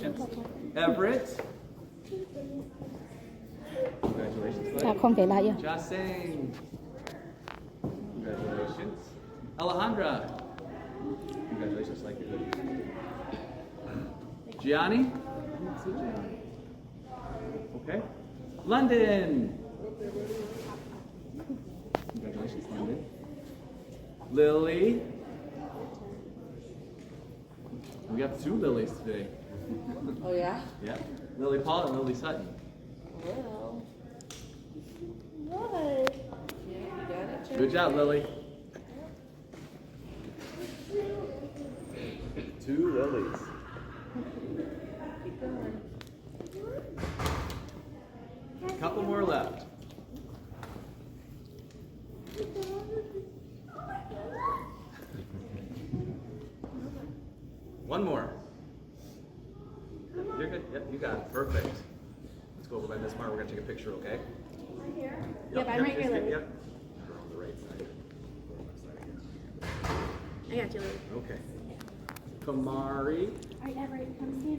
Congratulations. Everett. Congratulations, buddy. Không thể lại chưa? Jasing. Congratulations. Alejandra. Congratulations, like your hoodie. Gianni. Okay. London. Congratulations, London. Lily. We have two Lilies today. Oh yeah? Yeah. Lily Paul and Lily Sutton. Well. What? Yeah, you got it. Good job, Lily. Two Lilies. Keep going. Couple more left. One more. You're good. Yep, you got it. Perfect. Let's go over by Miss Martin. We're gonna take a picture, okay? Right here? Yep, I'm right just here, get- Lily. Yep. You're on the right side. I got you, Lily. Okay. Kamari. All right, Everett, come stand.